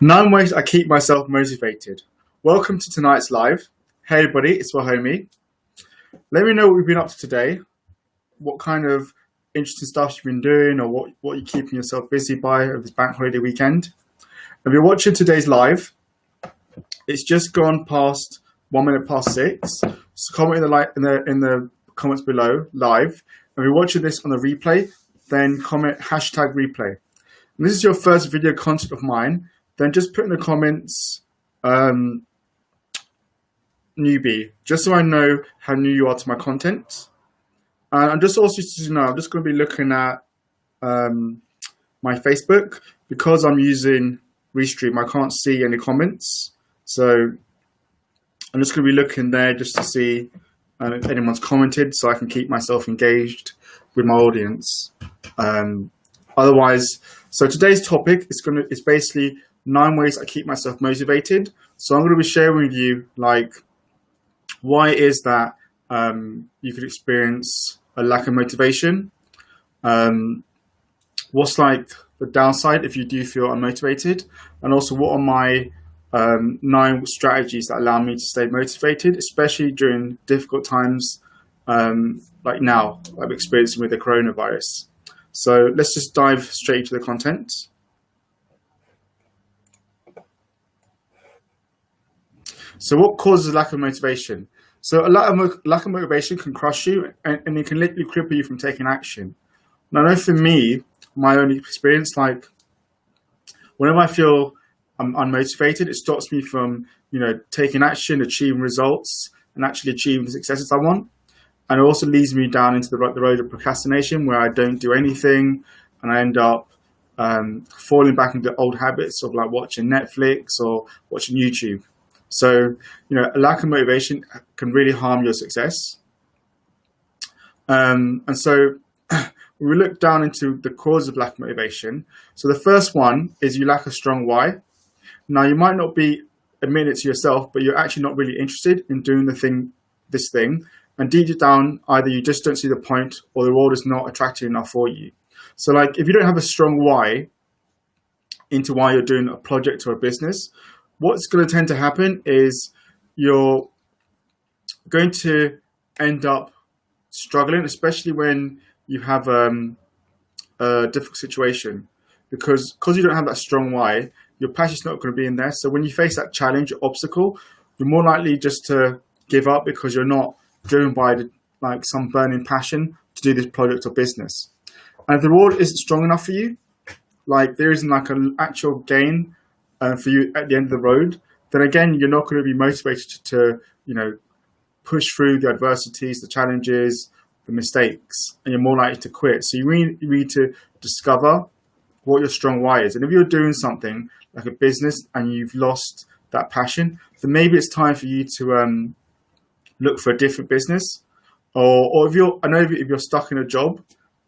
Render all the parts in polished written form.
9 ways I keep myself motivated. Welcome to tonight's live. Hey everybody, it's Wahome. Let me know what we've been up to today, what kind of interesting stuff you've been doing, or what you're keeping yourself busy by over this bank holiday weekend. If you're watching today's live, it's just gone past 1 minute past 6. So comment in the comments below live. If you're watching this on the replay, then comment #replay. And this is your first video content of mine, then just put in the comments newbie, just so I know how new you are to my content. And I'm just also to know, I'm just going to be looking at my Facebook because I'm using Restream. I can't see any comments, so I'm just going to be looking there just to see if anyone's commented, so I can keep myself engaged with my audience. Otherwise, so today's topic is basically 9 ways I keep myself motivated. So I'm going to be sharing with you why it is that you could experience a lack of motivation. What's the downside if you do feel unmotivated, and also what are my 9 strategies that allow me to stay motivated, especially during difficult times like now, I'm experiencing with the coronavirus. So let's just dive straight into the content. So what causes a lack of motivation? So a lack of motivation can crush you, and it can literally cripple you from taking action. Now, I know for me, my own experience, whenever I feel I'm unmotivated, it stops me from, taking action, achieving results, and actually achieving the successes I want. And it also leads me down into the road of procrastination, where I don't do anything, and I end up falling back into old habits of watching Netflix or watching YouTube. So, a lack of motivation can really harm your success. And so we look down into the cause of lack of motivation. So the first one is you lack a strong why. Now, you might not be admitting it to yourself, but you're actually not really interested in doing this thing. And deep down, either you just don't see the point, or the reward is not attractive enough for you. So if you don't have a strong why into why you're doing a project or a business, what's going to tend to happen is you're going to end up struggling, especially when you have a difficult situation, because you don't have that strong why, your passion's not going to be in there. So when you face that challenge or obstacle, you're more likely just to give up because you're not driven by some burning passion to do this project or business. And if the reward isn't strong enough for you, there isn't an actual gain for you at the end of the road, then again, you're not going to be motivated to, push through the adversities, the challenges, the mistakes, and you're more likely to quit. So you really need to discover what your strong why is. And if you're doing something like a business and you've lost that passion, then maybe it's time for you to look for a different business. Or if you're stuck in a job,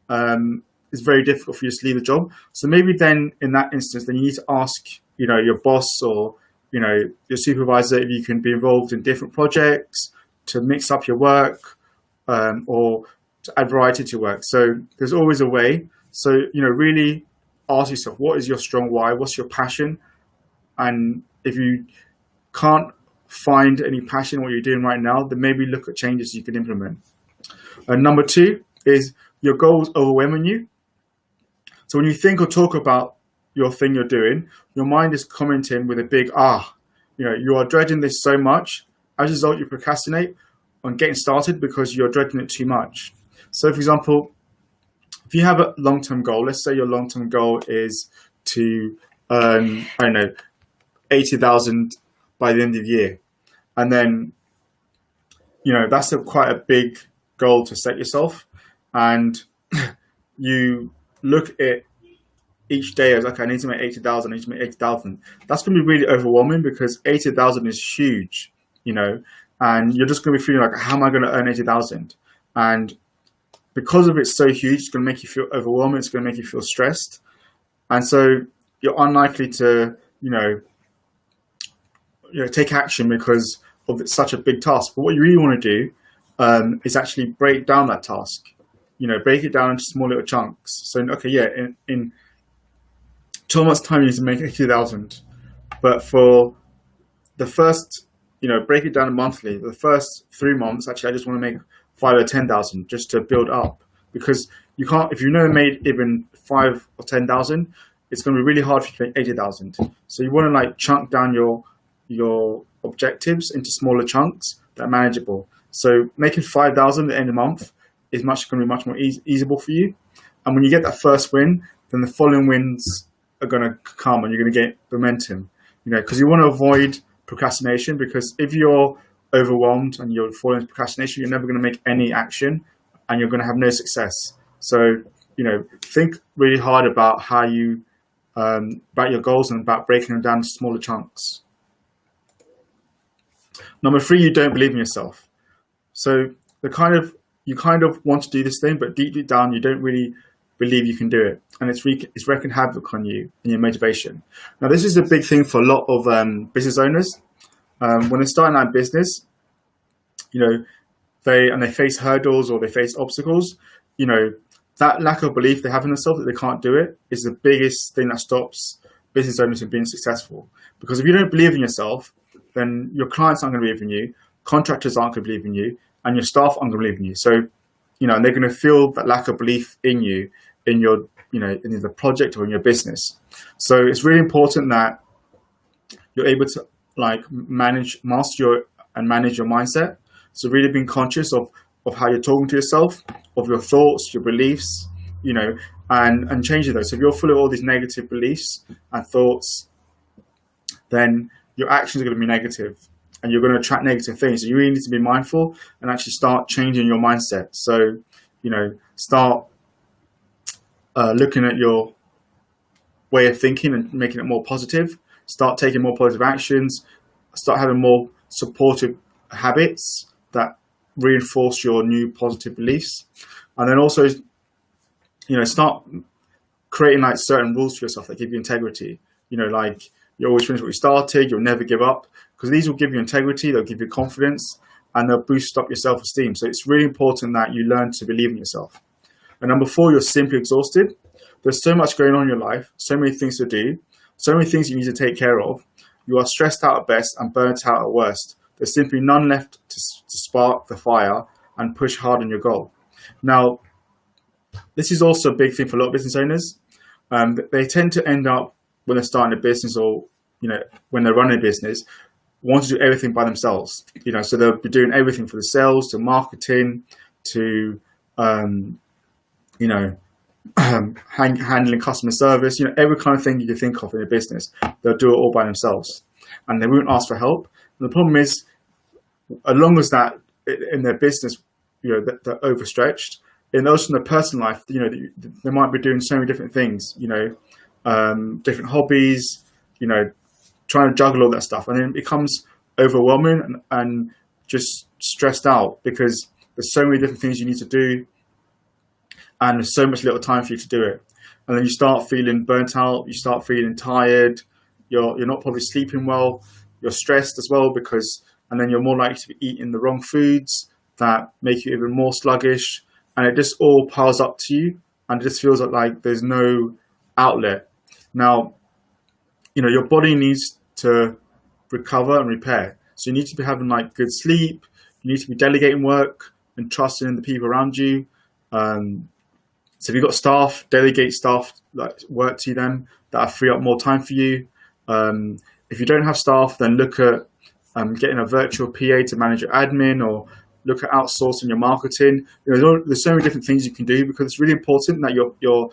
it's very difficult for you to leave the job. So maybe then in that instance, then you need to ask, your boss or, your supervisor if you can be involved in different projects to mix up your work, or to add variety to your work. So there's always a way. So, really ask yourself, what is your strong why? What's your passion? And if you can't find any passion in what you're doing right now, then maybe look at changes you can implement. And number 2 is your goals overwhelming you. So when you think or talk about your thing you're doing, your mind is commenting with a big you are dreading this so much. As a result, you procrastinate on getting started because you're dreading it too much. So for example, if you have a long-term goal, let's say your long-term goal is to earn, 80,000 by the end of the year. And then, that's quite a big goal to set yourself. And you look at each day as, okay, I need to make 80,000, I need to make 80,000. That's going to be really overwhelming because 80,000 is huge, and you're just going to be feeling how am I going to earn 80,000? And because of it's so huge, it's going to make you feel overwhelmed. It's going to make you feel stressed. And so you're unlikely to, take action because of it's such a big task. But what you really want to do is actually break down that task, break it down into small little chunks. So, okay, in 12 months' time, you need to make 80,000. But for the first, break it down monthly. The first 3 months, actually, I just want to make 5 or 10,000 just to build up, because you can't, if you've never made even 5 or 10,000, it's going to be really hard if you make 80,000. So you want to like chunk down your objectives into smaller chunks that are manageable. So making 5,000 at the end of the month is going to be much more easable for you. And when you get that first win, then the following wins are going to come and you're going to get momentum. Because you want to avoid procrastination, because if you're overwhelmed and you're falling into procrastination, you're never going to make any action and you're going to have no success. So, think really hard about how you, about your goals and about breaking them down into smaller chunks. Number 3, you don't believe in yourself. So you kind of want to do this thing, but deep down, you don't really believe you can do it. And it's wreaking havoc on you and your motivation. Now, this is a big thing for a lot of business owners. When they're starting out business, they face hurdles or they face obstacles, that lack of belief they have in themselves that they can't do it is the biggest thing that stops business owners from being successful. Because if you don't believe in yourself, then your clients aren't going to believe in you, contractors aren't going to believe in you, and your staff aren't going to believe in you. So, and they're going to feel that lack of belief in you, in your, in the project or in your business. So it's really important that you're able to master your mindset. So really being conscious of how you're talking to yourself, of your thoughts, your beliefs, and changing those. So if you're full of all these negative beliefs and thoughts, then your actions are going to be negative and you're going to attract negative things. So you really need to be mindful and actually start changing your mindset. So, start looking at your way of thinking and making it more positive. Start taking more positive actions. Start having more supportive habits that reinforce your new positive beliefs. And then also, start creating certain rules for yourself that give you integrity. You always finish what you started, you'll never give up, because these will give you integrity, they'll give you confidence, and they'll boost up your self-esteem. So it's really important that you learn to believe in yourself. And number 4, you're simply exhausted. There's so much going on in your life, so many things to do, so many things you need to take care of. You are stressed out at best and burnt out at worst. There's simply none left to spark the fire and push hard on your goal. Now, this is also a big thing for a lot of business owners. They tend to end up, when they're starting a business or, when they're running a business, want to do everything by themselves. So they'll be doing everything from the sales to marketing to, handling customer service, every kind of thing you can think of in a business, they'll do it all by themselves and they won't ask for help. And the problem is, as long as that in their business, they're overstretched, and also in their personal life, they might be doing so many different things, different hobbies, trying to juggle all that stuff. And then it becomes overwhelming and just stressed out because there's so many different things you need to do and there's so much little time for you to do it. And then you start feeling burnt out, you start feeling tired, you're not probably sleeping well, you're stressed as well and then you're more likely to be eating the wrong foods that make you even more sluggish, and it just all piles up to you and it just feels like there's no outlet. Now, your body needs to recover and repair. So you need to be having good sleep, you need to be delegating work and trusting in the people around you. So if you've got staff, delegate staff, work to them that free up more time for you. If you don't have staff, then look at getting a virtual PA to manage your admin, or look at outsourcing your marketing. There's so many different things you can do, because it's really important that you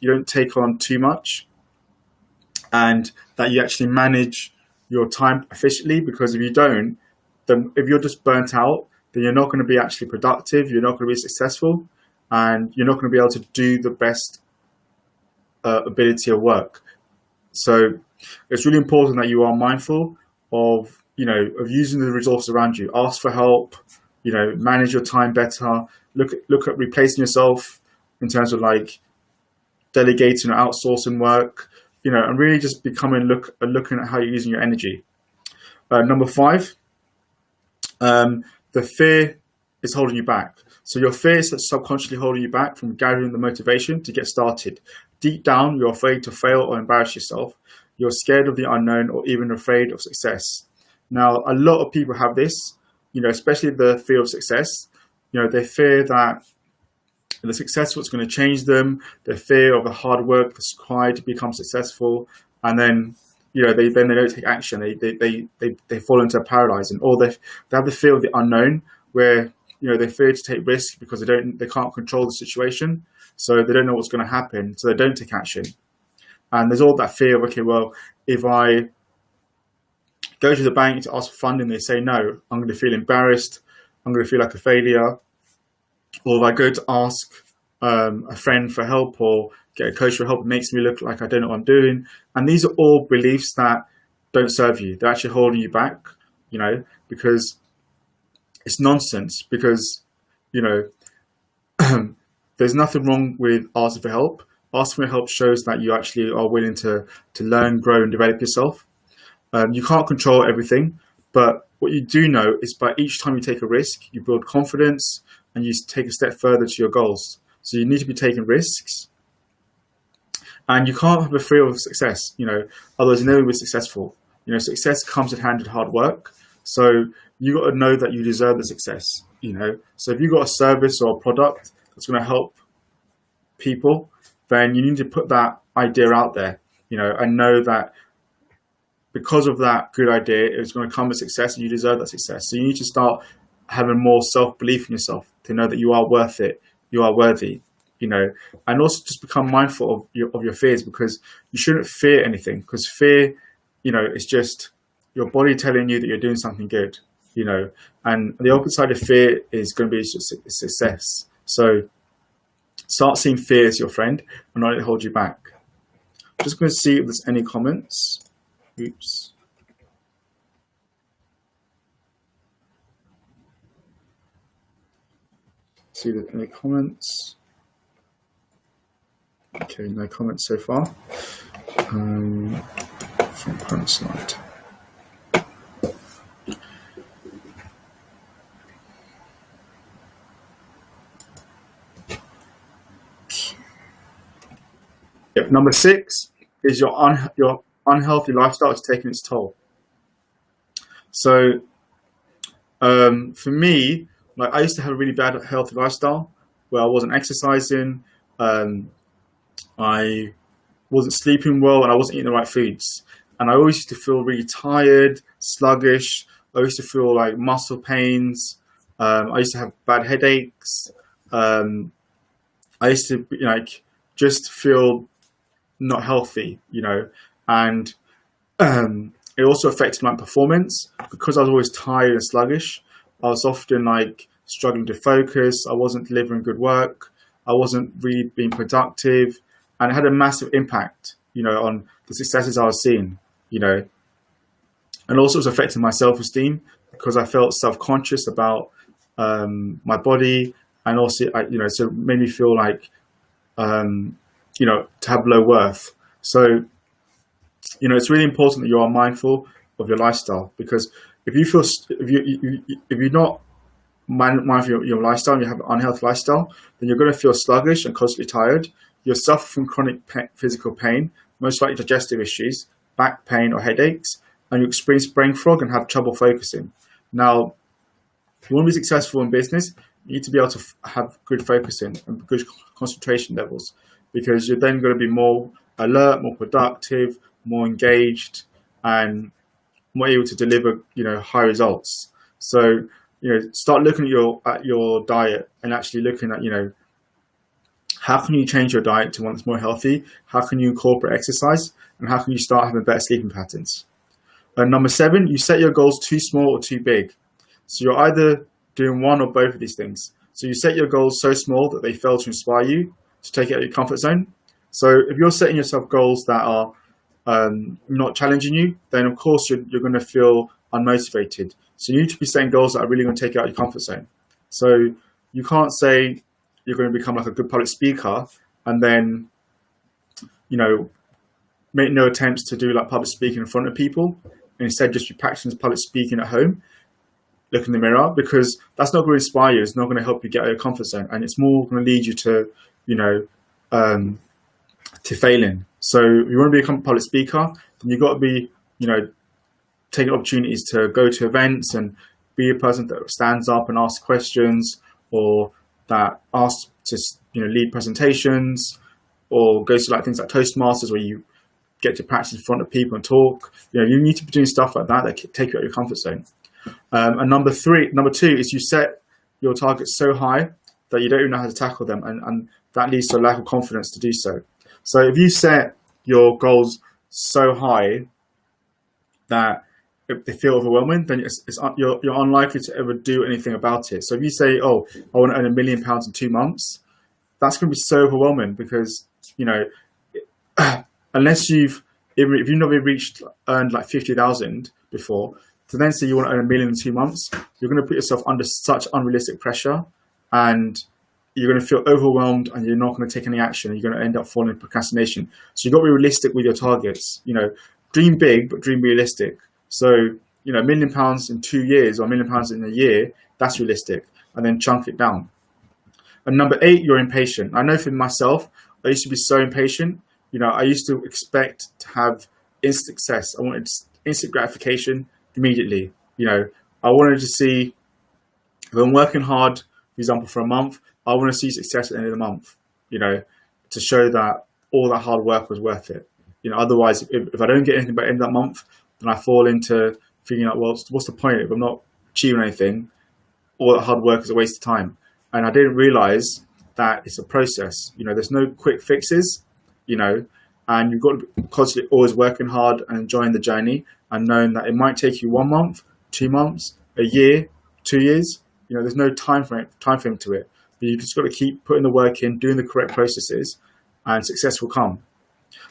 don't take on too much and that you actually manage your time efficiently. Because if you don't, then if you're just burnt out, then you're not going to be actually productive, you're not going to be successful, and you're not going to be able to do the best ability of work. So it's really important that you are mindful of using the resources around you. Ask for help, manage your time better, look at replacing yourself in terms of delegating or outsourcing work, and really just looking at how you're using your energy. Number 5, the fear is holding you back. So your fear is subconsciously holding you back from gathering the motivation to get started. Deep down, you're afraid to fail or embarrass yourself. you're scared of the unknown or even afraid of success. Now, a lot of people have this, especially the fear of success. They fear that the success was going to change them, the fear of the hard work that's required to become successful, and then they don't take action. They fall into a paralyzing, or they have the fear of the unknown, where they fear to take risks because they can't control the situation, so they don't know what's going to happen, so they don't take action. And there's all that fear of, okay, well, if I go to the bank to ask for funding, they say no, I'm going to feel embarrassed, I'm going to feel like a failure. Or if I go to ask a friend for help or get a coach for help, it makes me look like I don't know what I'm doing. And these are all beliefs that don't serve you. They're actually holding you back, because it's nonsense. Because, there's nothing wrong with asking for help. Asking for help shows that you actually are willing to learn, grow, and develop yourself. You can't control everything, but what you do know is by each time you take a risk, you build confidence and you take a step further to your goals. So you need to be taking risks. And you can't have a fear of success, otherwise you never be successful. Success comes in hand with hard work. So you got to know that you deserve the success, So if you've got a service or a product that's going to help people, then you need to put that idea out there, and know that because of that good idea, it's going to come with success and you deserve that success. So you need to start having more self-belief in yourself to know that you are worth it, you are worthy, and also just become mindful of your fears, because you shouldn't fear anything, because fear, is just your body telling you that you're doing something good, and the opposite side of fear is going to be success. So start seeing fear as your friend and not let it hold you back. I'm just going to see if there's any comments. Oops. See if there's any comments. Okay, no comments so far. From current slide. Yep. Number 6 is your unhealthy lifestyle is taking its toll. So, for me, I used to have a really bad healthy lifestyle where I wasn't exercising, I wasn't sleeping well, and I wasn't eating the right foods. And I always used to feel really tired, sluggish. I used to feel like muscle pains. I used to have bad headaches. I used to just feel not healthy, and it also affected my performance because I was always tired and sluggish. I was often struggling to focus. I wasn't delivering good work. I wasn't really being productive, and it had a massive impact, on the successes I was seeing, and also it was affecting my self-esteem because I felt self-conscious about my body, and also, so it made me feel like, to have low worth. So, it's really important that you are mindful of your lifestyle, because if you're not mindful of your lifestyle and you have an unhealthy lifestyle, then you're going to feel sluggish and constantly tired. You'll suffer from chronic physical pain, most likely digestive issues, back pain or headaches, and you experience brain fog and have trouble focusing. Now, if you want to be successful in business, you need to be able to have good focusing and good concentration levels, because you're then going to be more alert, more productive, more engaged, and more able to deliver, high results. So, start looking at your diet and actually looking at, how can you change your diet to one that's more healthy? How can you incorporate exercise? And how can you start having better sleeping patterns? And number 7, you set your goals too small or too big. So you're either doing one or both of these things. So you set your goals so small that they fail to inspire you, to take you out of your comfort zone. So if you're setting yourself goals that are not challenging you, then of course you're going to feel unmotivated. So you need to be setting goals that are really going to take you out of your comfort zone. So you can't say you're going to become like a good public speaker and then, make no attempts to do like public speaking in front of people, and instead just be practicing public speaking at home. Look in the mirror, because that's not going to inspire you. It's not going to help you get out of your comfort zone, and it's more going to lead you to, to failing. So if you want to become a public speaker, then you've got to be, taking opportunities to go to events and be a person that stands up and asks questions, or that asks to, lead presentations, or goes to like things like Toastmasters where you get to practice in front of people and talk. You need to be doing stuff like that take you out of your comfort zone. And number two is you set your targets so high that you don't even know how to tackle them, and that leads to a lack of confidence to do so. So if you set your goals so high that they feel overwhelming, then you're unlikely to ever do anything about it. So if you say, "Oh, I want to earn £1 million in 2 months," that's going to be so overwhelming because unless if you've never earned like 50,000 before, to then say you want to earn £1 million in 2 months, you're going to put yourself under such unrealistic pressure, and you're going to feel overwhelmed, and you're not going to take any action, and you're going to end up falling into procrastination. So you've got to be realistic with your targets. Dream big, but dream realistic. So, £1 million in 2 years or £1 million in a year, that's realistic, and then chunk it down. And number 8, you're impatient. I know for myself, I used to be so impatient. I used to expect to have instant success. I wanted instant gratification immediately. I wanted to see, if I'm working hard, for example, for a month, I want to see success at the end of the month, to show that all that hard work was worth it. Otherwise, if I don't get anything by the end of that month, then I fall into figuring out, well, what's the point if I'm not achieving anything? All that hard work is a waste of time. And I didn't realize that it's a process. There's no quick fixes, and you've got to be constantly always working hard and enjoying the journey, and knowing that it might take you 1 month, 2 months, a year, 2 years. There's no time frame to it. But you just got to keep putting the work in, doing the correct processes, and success will come.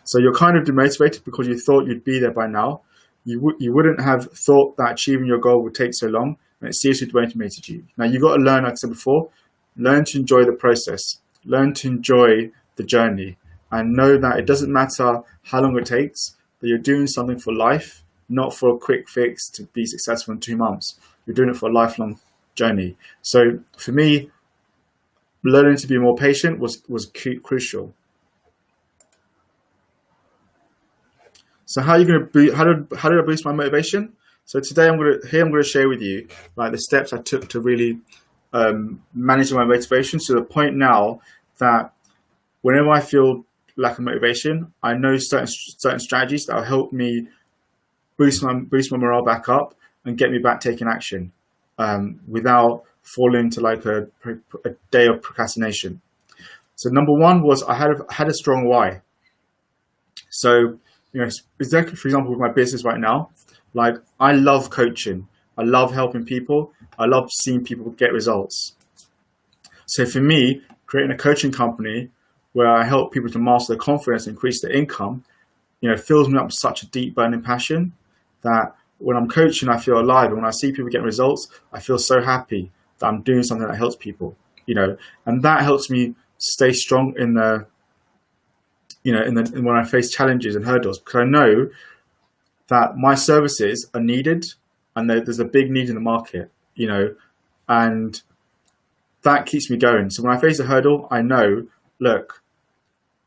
So you're kind of demotivated because you thought you'd be there by now. You wouldn't have thought that achieving your goal would take so long, and it seriously demotivated you. Now you've got to learn, like I said before, learn to enjoy the process, learn to enjoy the journey, and know that it doesn't matter how long it takes, that you're doing something for life, not for a quick fix to be successful in 2 months. You're doing it for a lifelong journey. So for me, learning to be more patient was crucial. So how are you going to how did I boost my motivation? So today I'm going to share with you like the steps I took to really manage my motivation, to the point now that whenever I feel lack of motivation, I know certain strategies that will help me boost my morale back up and get me back taking action without falling into like a day of procrastination. So number 1 was I had a strong why. So exactly, for example, with my business right now, like I love coaching, I love helping people, I love seeing people get results. So for me, creating a coaching company where I help people to master their confidence, increase their income, fills me up with such a deep burning passion that when I'm coaching, I feel alive. And when I see people get results, I feel so happy that I'm doing something that helps people, and that helps me stay strong in when I face challenges and hurdles, because I know that my services are needed and there's a big need in the market, and that keeps me going. So when I face a hurdle, I know, look,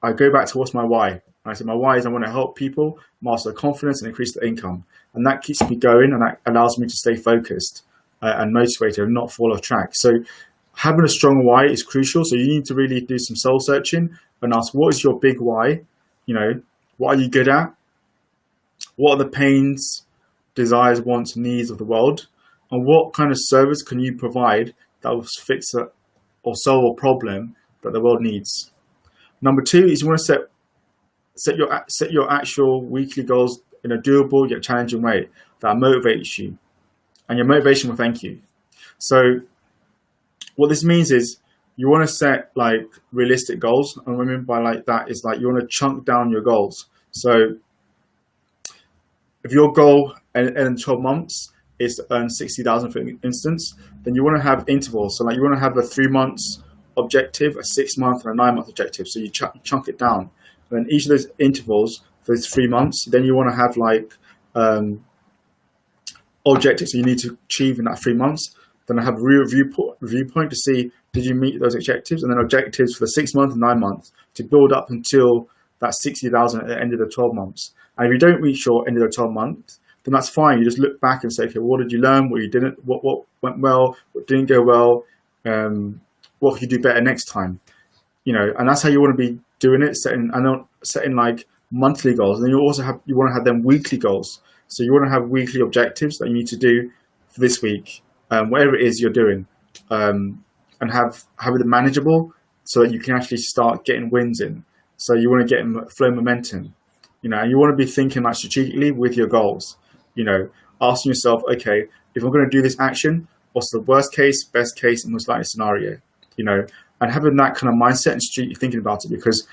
I go back to what's my why. And I say my why is I want to help people master their confidence and increase their income. And that keeps me going, and that allows me to stay focused and motivated and not fall off track. So having a strong why is crucial. So you need to really do some soul searching and ask, what is your big why? What are you good at? What are the pains, desires, wants, needs of the world? And what kind of service can you provide that will fix or solve a problem that the world needs? Number 2 is you want to set your actual weekly goals in a doable yet challenging way that motivates you, and your motivation will thank you. So what this means is you want to set like realistic goals, and what I mean by like that is like you want to chunk down your goals. So if your goal in 12 months is to earn 60,000 for instance, then you want to have intervals. So like you want to have a 3 months objective, a 6 month, and a 9 month objective. So you chunk it down, and then each of those intervals for those 3 months, then you want to have like objectives that you need to achieve in that 3 months. Then I have a review point to see, did you meet those objectives, and then objectives for the 6 months and 9 months to build up until that's 60,000 at the end of the 12 months. And if you don't reach your end of the 12 months, then that's fine. You just look back and say, okay, what did you learn? What you didn't? What went well? What didn't go well? What can you do better next time? And that's how you want to be doing it. Setting like monthly goals, and then you want to have them weekly goals. So you want to have weekly objectives that you need to do for this week, whatever it is you're doing, and have it manageable so that you can actually start getting wins in. So you want to get flow momentum, and you want to be thinking like strategically with your goals. Asking yourself, okay, if I'm going to do this action, what's the worst case, best case, and most likely scenario? And having that kind of mindset and strategic thinking about it, because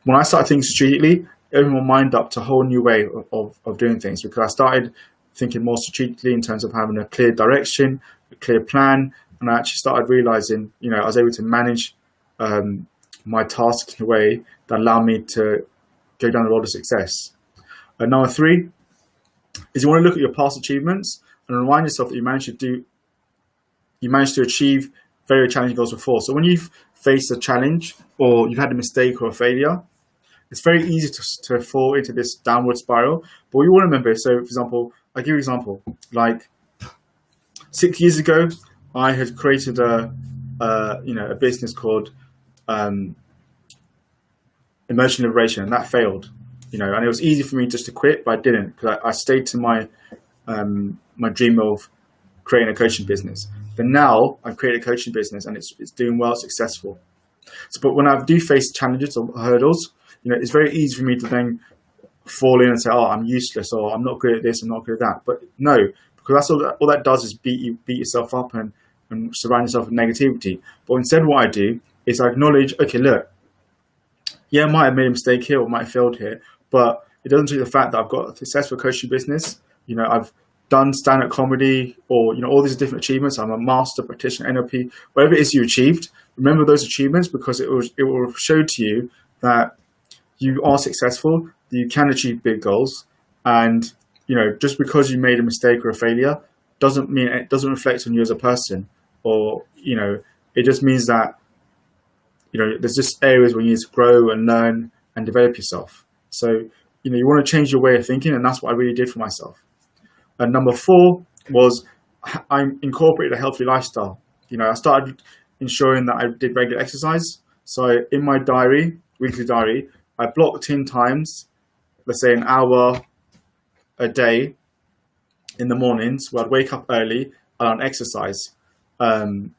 when I started thinking strategically, it opened my mind up to a whole new way of doing things, because I started thinking more strategically in terms of having a clear direction, a clear plan, and I actually started realizing, I was able to manage my tasks in a way that allowed me to go down the road of success. Number 3 is you want to look at your past achievements and remind yourself that you managed to achieve very challenging goals before. So when you've faced a challenge or you've had a mistake or a failure, it's very easy to fall into this downward spiral. But what you want to remember, so for example, I'll give you an example. Like 6 years ago, I had created a business called Emotion Liberation, and that failed. And it was easy for me just to quit, but I didn't, because I stayed to my dream of creating a coaching business. Then now I've created a coaching business and it's doing well, successful. So, but when I do face challenges or hurdles, it's very easy for me to then fall in and say, oh, I'm useless, or I'm not good at this, I'm not good at that. But no, because that's all that does is beat yourself up and surround yourself with negativity. But instead what I do is I acknowledge, okay, look, yeah, I might have made a mistake here or might have failed here, but it doesn't change the fact that I've got a successful coaching business. I've done stand-up comedy, or all these different achievements. I'm a master practitioner, NLP, whatever it is you achieved. Remember those achievements, because it will show to you that you are successful, that you can achieve big goals, and just because you made a mistake or a failure doesn't mean it doesn't reflect on you as a person, or it just means that there's just areas where you need to grow and learn and develop yourself. So you want to change your way of thinking, and that's what I really did for myself. And number 4 was I incorporated a healthy lifestyle. I started ensuring that I did regular exercise. So in my weekly diary, I blocked in times, let's say an hour a day in the mornings, where I'd wake up early and exercise, and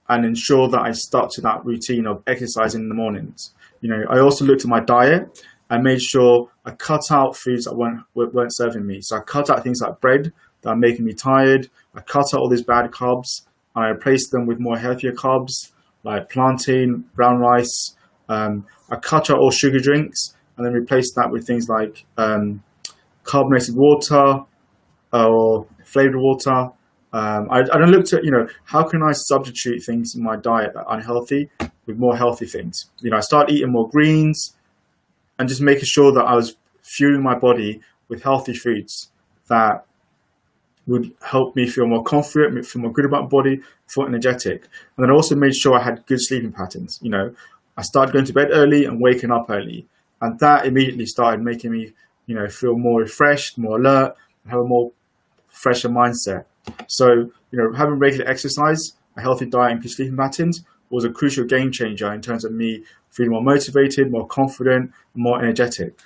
ensure that I stuck to that routine of exercising in the mornings. I also looked at my diet. I made sure I cut out foods that weren't serving me. So I cut out things like bread that are making me tired. I cut out all these bad carbs, and I replaced them with more healthier carbs like plantain, brown rice. I cut out all sugar drinks and then replaced that with things like carbonated water or flavored water. I looked at, how can I substitute things in my diet that are unhealthy with more healthy things? I started eating more greens, and just making sure that I was fueling my body with healthy foods that would help me feel more confident, feel more good about my body, feel energetic. And then I also made sure I had good sleeping patterns. I started going to bed early and waking up early. And that immediately started making me, feel more refreshed, more alert, and have a more fresher mindset. So, having regular exercise, a healthy diet, and good sleeping patterns was a crucial game changer in terms of me feeling more motivated, more confident, and more energetic.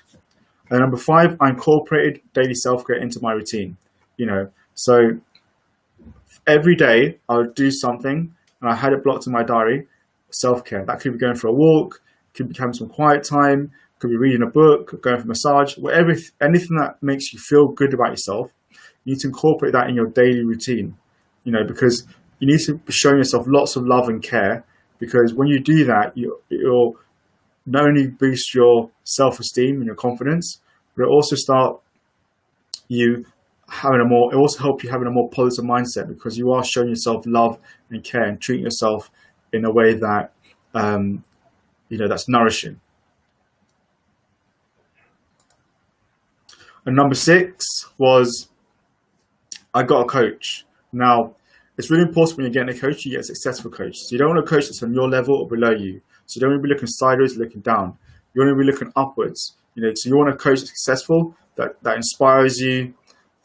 And number 5, I incorporated daily self-care into my routine. So every day I would do something, and I had it blocked in my diary, self-care. That could be going for a walk, could be having some quiet time, could be reading a book, going for a massage, whatever, anything that makes you feel good about yourself. You need to incorporate that in your daily routine, because you need to be showing yourself lots of love and care, because when you do that, it'll not only boost your self-esteem and your confidence, but it also help you having a more positive mindset, because you are showing yourself love and care and treating yourself in a way that that's nourishing. And number 6 was I got a coach. Now, it's really important when you're getting a coach, you get a successful coach. So you don't want a coach that's on your level or below you. So you don't want to be looking sideways, looking down. You want to be looking upwards. So you want a coach that's successful, that inspires you,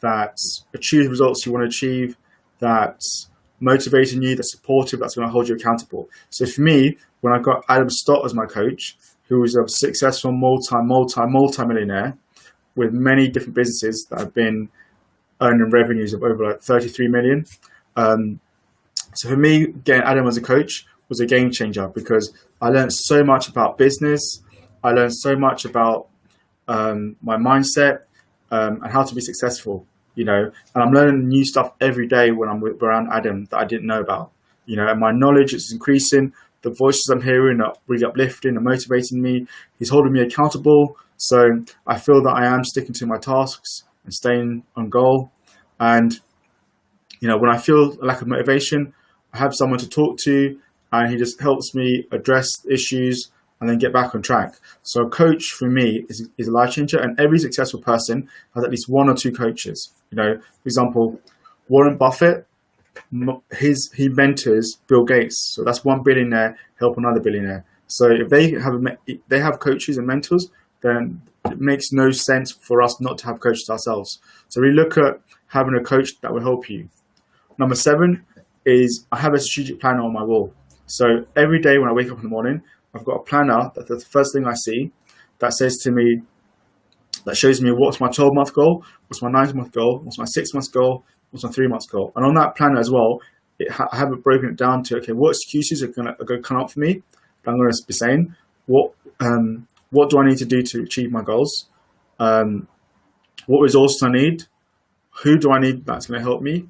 that achieves results you want to achieve, that's motivating you, that's supportive, that's going to hold you accountable. So for me, when I got Adam Stott as my coach, who was a successful multi-millionaire with many different businesses that have been earning revenues of over like 33 million. So for me, getting Adam as a coach was a game changer because I learned so much about business. I learned so much about my mindset and how to be successful, and I'm learning new stuff every day when I'm around Adam that I didn't know about, and my knowledge is increasing. The voices I'm hearing are really uplifting and motivating me. He's holding me accountable. So I feel that I am sticking to my tasks and staying on goal. And, when I feel a lack of motivation, I have someone to talk to, and he just helps me address issues and then get back on track. So a coach for me is a life changer, and every successful person has at least one or two coaches. For example, Warren Buffett, he mentors Bill Gates. So that's one billionaire help another billionaire. So if they have coaches and mentors, then it makes no sense for us not to have coaches ourselves. So we look at having a coach that will help you. Number 7 is I have a strategic planner on my wall. So every day when I wake up in the morning, I've got a planner that's the first thing I see that says to me, that shows me what's my 12-month goal, what's my 9-month goal, what's my 6-month goal, what's my 3-month goal. And on that planner as well, I have it broken it down to, okay, what excuses are going to come up for me that I'm going to be saying? What do I need to do to achieve my goals? What resources I need? Who do I need that's going to help me?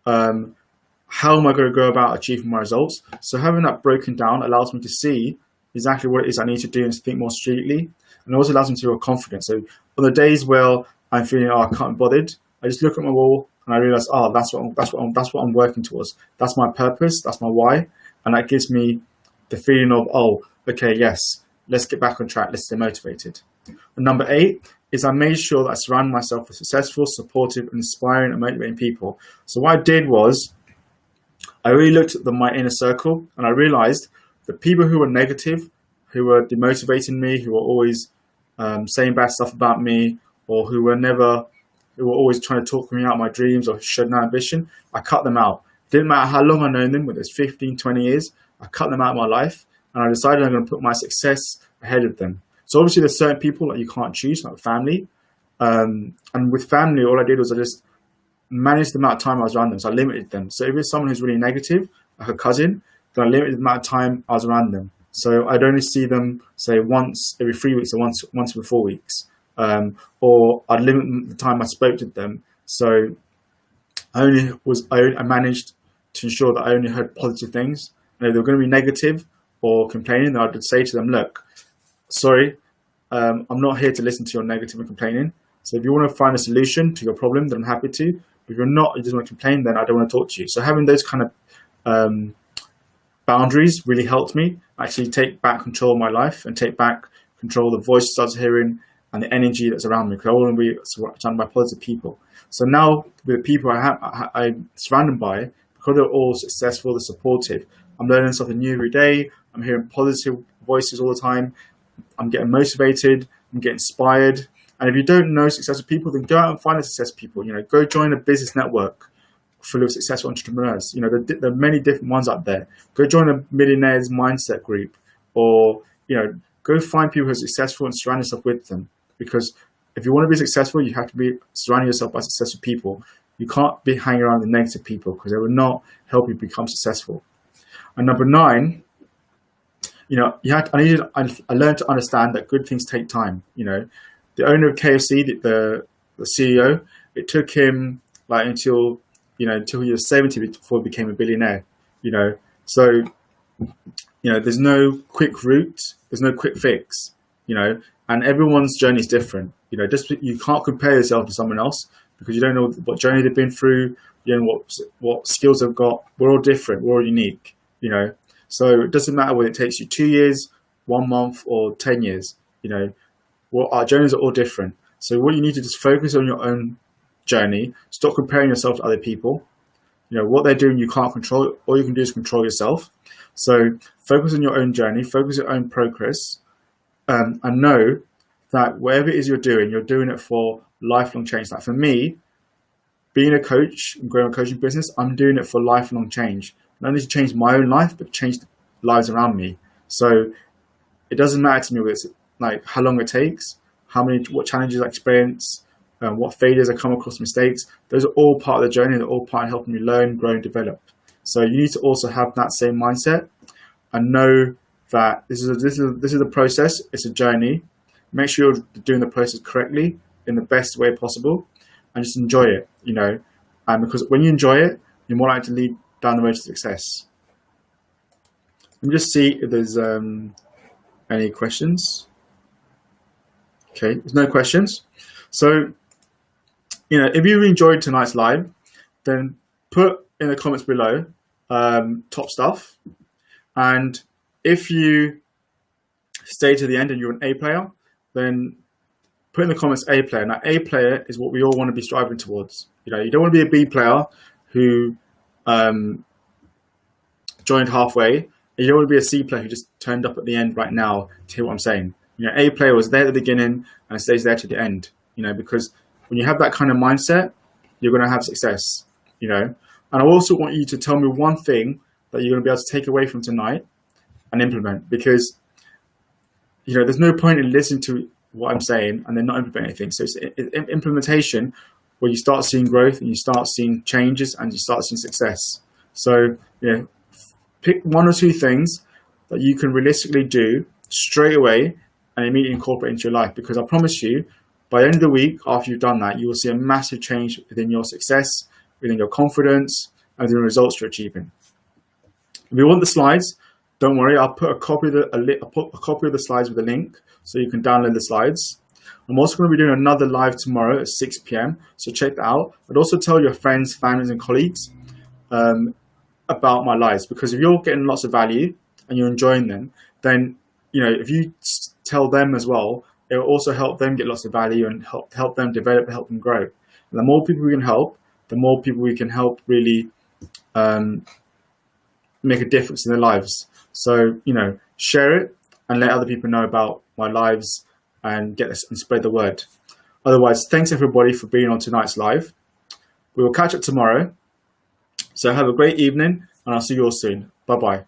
How am I going to go about achieving my results? So having that broken down allows me to see exactly what it is I need to do and to think more strategically. And it also allows me to feel confident. So on the days where I'm feeling, I can't be bothered, I just look at my wall and I realize, that's what I'm working towards. That's my purpose. That's my why. And that gives me the feeling of, okay, yes, let's get back on track. Let's stay motivated. And number 8 is I made sure that I surround myself with successful, supportive, and inspiring and motivating people. So what I did was I really looked at my inner circle, and I realized that people who were negative, who were demotivating me, who were always saying bad stuff about me, or who were always trying to talk me out of my dreams or showed no ambition, I cut them out. It didn't matter how long I've known them, whether it's 15, 20 years, I cut them out of my life, and I decided I'm going to put my success ahead of them. So obviously there's certain people that you can't choose, like family. And with family, all I did was I just managed the amount of time I was around them. So I limited them. So if it's someone who's really negative, like a cousin, then I limited the amount of time I was around them. So I'd only see them, say, once every 3 weeks or once every 4 weeks. Or I'd limit the time I spoke to them. So I managed to ensure that I only heard positive things. And if they were going to be negative or complaining, then I would say to them, look, sorry, I'm not here to listen to your negative and complaining. So if you want to find a solution to your problem, then I'm happy to. If you're not, you just want to complain, then I don't want to talk to you. So having those kind of boundaries really helped me actually take back control of my life and take back control of the voices I was hearing and the energy that's around me, because I want to be surrounded by positive people. So now with the people I'm surrounded by, because they're all successful, they're supportive, I'm learning something new every day. I'm hearing positive voices all the time. I'm getting motivated. I'm getting inspired. And if you don't know successful people, then go out and find the successful people. Go join a business network full of successful entrepreneurs. There are many different ones out there. Go join a millionaires mindset group, or go find people who are successful and surround yourself with them. Because if you want to be successful, you have to be surrounding yourself by successful people. You can't be hanging around with negative people because they will not help you become successful. And number 9, I learned to understand that good things take time. The owner of KFC, the CEO, it took him until he was 70 before he became a billionaire. So there's no quick route, there's no quick fix. And everyone's journey is different. You can't compare yourself to someone else because you don't know what journey they've been through. What skills they've got. We're all different. We're all unique. So it doesn't matter whether it takes you 2 years, 1 month, or 10 years. Our journeys are all different. So what you need to just focus on your own journey. Stop comparing yourself to other people. What they're doing, you can't control. All you can do is control yourself. So focus on your own journey. Focus on your own progress. and know that whatever it is you're doing it for lifelong change. Like for me, being a coach and growing a coaching business, I'm doing it for lifelong change. Not only to change my own life, but change the lives around me. So it doesn't matter to me whether it's like how long it takes, what challenges I experience, what failures I come across, mistakes. Those are all part of the journey. They're all part of helping me learn, grow, and develop. So you need to also have that same mindset and know that this is a process. It's a journey. Make sure you're doing the process correctly in the best way possible, and just enjoy it. And because when you enjoy it, you're more likely to lead down the road to success. Let me just see if there's any questions. Okay, there's no questions. So, if you enjoyed tonight's live, then put in the comments below top stuff. And if you stay to the end and you're an A player, then put in the comments A player. Now, A player is what we all want to be striving towards. You don't want to be a B player who joined halfway. You don't want to be a C player who just turned up at the end right now to hear what I'm saying. A player was there at the beginning and stays there to the end. Because when you have that kind of mindset, you're going to have success. And I also want you to tell me one thing that you're going to be able to take away from tonight and implement. Because there's no point in listening to what I'm saying and then not implement anything. So it's implementation where you start seeing growth and you start seeing changes and you start seeing success. So pick one or two things that you can realistically do straight away and immediately incorporate into your life. Because I promise you, by the end of the week, after you've done that, you will see a massive change within your success, within your confidence, and the results you're achieving. If you want the slides, don't worry. I'll put a copy of the slides with a link so you can download the slides. I'm also going to be doing another live tomorrow at 6 p.m. So check that out. But also tell your friends, families, and colleagues about my lives, because if you're getting lots of value and you're enjoying them, then if you tell them as well, it will also help them get lots of value and help them develop, help them grow. And the more people we can help, the more people we can help really make a difference in their lives. So share it and let other people know about my lives and and spread the word. Otherwise, thanks everybody for being on tonight's live. We will catch up tomorrow. So have a great evening, and I'll see you all soon. Bye-bye.